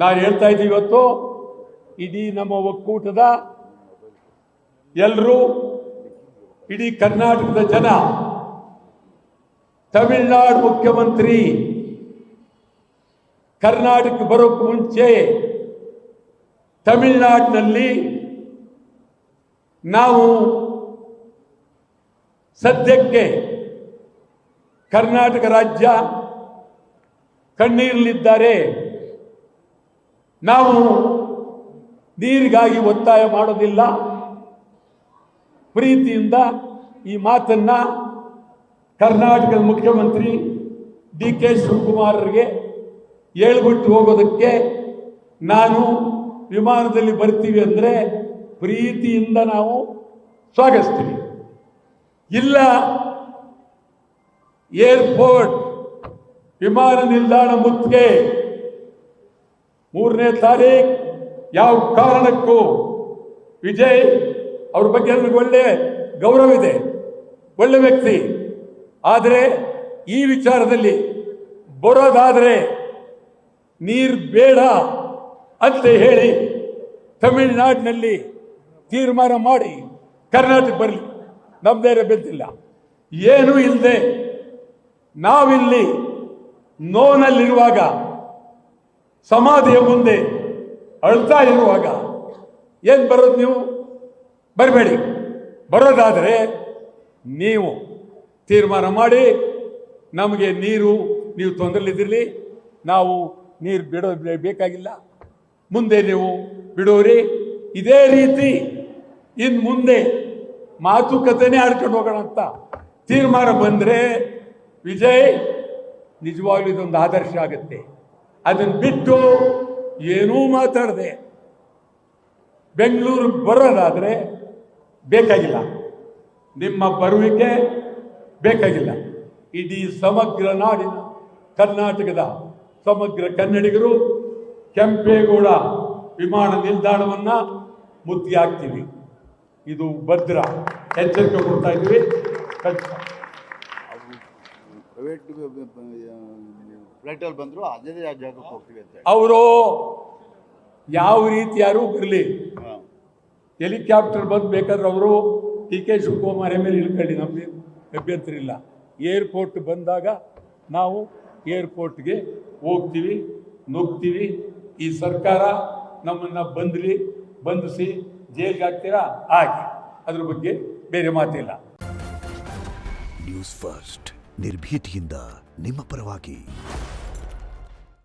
ನಾನು ಹೇಳ್ತಾ ಇದ್ದೀವಿ ಇವತ್ತು ಇಡೀ ನಮ್ಮ ಒಕ್ಕೂಟದ ಎಲ್ಲರೂ, ಇಡೀ ಕರ್ನಾಟಕದ ಜನ ತಮಿಳುನಾಡು ಮುಖ್ಯಮಂತ್ರಿ ಕರ್ನಾಟಕಕ್ಕೆ ಬರೋಕ್ಕೆ ಮುಂಚೆ ತಮಿಳುನಾಡಿನಲ್ಲಿ ನಾವು ಸದ್ಯಕ್ಕೆ ಕರ್ನಾಟಕ ರಾಜ್ಯ ಕಣ್ಣೀರಲಿದ್ದಾರೆ, ನಾವು ನೀರಿಗಾಗಿ ಒತ್ತಾಯ ಮಾಡೋದಿಲ್ಲ, ಪ್ರೀತಿಯಿಂದ ಈ ಮಾತನ್ನ ಕರ್ನಾಟಕದ ಮುಖ್ಯಮಂತ್ರಿ ಡಿ.ಕೆ. ಶಿವಕುಮಾರರಿಗೆ ಹೇಳ್ಬಿಟ್ಟು ಹೋಗೋದಕ್ಕೆ ನಾನು ವಿಮಾನದಲ್ಲಿ ಬರ್ತೀವಿ ಅಂದರೆ ಪ್ರೀತಿಯಿಂದ ನಾವು ಸ್ವಾಗತಿಸ್ತೀವಿ. ಇಲ್ಲ, ಏರ್ಪೋರ್ಟ್ ವಿಮಾನ ನಿಲ್ದಾಣ ಮುತ್ತಿಗೆ 3ನೇ ತಾರೀಕು ಯಾವ ಕಾರಣಕ್ಕೂ ವಿಜಯ್ ಅವ್ರ ಬಗ್ಗೆ ನನಗೆ ಒಳ್ಳೆ ಗೌರವ ಇದೆ, ಒಳ್ಳೆ ವ್ಯಕ್ತಿ. ಆದರೆ ಈ ವಿಚಾರದಲ್ಲಿ ಬರೋದಾದರೆ ನೀರು ಬೇಡ ಅಂತ ಹೇಳಿ ತಮಿಳುನಾಡಿನಲ್ಲಿ ತೀರ್ಮಾನ ಮಾಡಿ ಕರ್ನಾಟಕ ಬರಲಿ, ನಮ್ದೇರೆ ಬೆಂತಿಲ್ಲ. ಏನೂ ಇಲ್ಲದೆ ನಾವಿಲ್ಲಿ ನೋನಲ್ಲಿರುವಾಗ, ಸಮಾಧಿಯ ಮುಂದೆ ಅಳ್ತಾ ಇರುವಾಗ ಏನು ಬರೋದು? ನೀವು ಬರಬೇಡಿ. ಬರೋದಾದರೆ ನೀವು ತೀರ್ಮಾನ ಮಾಡಿ ನಮಗೆ ನೀರು, ನೀವು ತೊಂದರೆಲಿದ್ದಿರಲಿ, ನಾವು ನೀರು ಬಿಡೋದು ಬೇಕಾಗಿಲ್ಲ, ಮುಂದೆ ನೀವು ಬಿಡೋರಿ. ಇದೇ ರೀತಿ ಇನ್ನು ಮುಂದೆ ಮಾತುಕತೆನೇ ಆಡ್ಕೊಂಡು ಹೋಗೋಣ ಅಂತ ತೀರ್ಮಾನ ಬಂದರೆ ವಿಜಯ್ ನಿಜವಾಗ್ಲೂ ಇದೊಂದು ಆದರ್ಶ ಆಗುತ್ತೆ. ಅದನ್ನು ಬಿಟ್ಟು ಏನೂ ಮಾತಾಡದೆ ಬೆಂಗಳೂರು ಬರೋದಾದರೆ ಬೇಕಾಗಿಲ್ಲ, ನಿಮ್ಮ ಬರುವಿಕೆ ಬೇಕಾಗಿಲ್ಲ. ಇಡೀ ಸಮಗ್ರ ನಾಡಿನ ಕರ್ನಾಟಕದ ಸಮಗ್ರ ಕನ್ನಡಿಗರು ಕೆಂಪೇಗೌಡ ವಿಮಾನ ನಿಲ್ದಾಣವನ್ನು ಮುತ್ತಿಗೆ ಹಾಕ್ತೀವಿ. ಇದು ಭದ್ರ ಎಚ್ಚರಿಕೆ ಕೊಡ್ತಾ ಇದ್ದೀವಿ. ಪ್ರೈವೇಟ್ ಫ್ಲೈಟಲ್ಲಿ ಬಂದರು ಅದೇ ಜಾಗಕ್ಕೆ ಹೋಗ್ತೀವಿ ಅಂತ ಅವರು ಯಾವ ರೀತಿ ಯಾರು ಬರಲಿ, ಹೆಲಿಕಾಪ್ಟರ್ ಬಂದು ಬೇಕಾದ್ರೆ ಅವರು ಡಿ.ಕೆ. ಶಿವಕುಮಾರ್ ಮೇಲೆ ಇಳ್ಕೊಳ್ಳಿ, ನಮಗೆ ಅಭ್ಯಂತರ ಇಲ್ಲ. ಏರ್ಪೋರ್ಟ್ ಬಂದಾಗ ನಾವು ಏರ್ಪೋರ್ಟ್ಗೆ ಹೋಗ್ತೀವಿ, ನುಗ್ತೀವಿ. ಈ ಸರ್ಕಾರ ನಮ್ಮನ್ನು ಬಂಧಿಸಿ ಜೈಲಿಗೆ ಹಾಕ್ತೀರಾ ಹಾಕಿ, ಅದ್ರ ಬಗ್ಗೆ ಬೇರೆ ಮಾತಿಲ್ಲ. ನ್ಯೂಸ್ ಫಸ್ಟ್ ನಿರ್ಭೀತಿಯಿಂದ ನಿಮ್ಮ ಪರವಾಗಿ.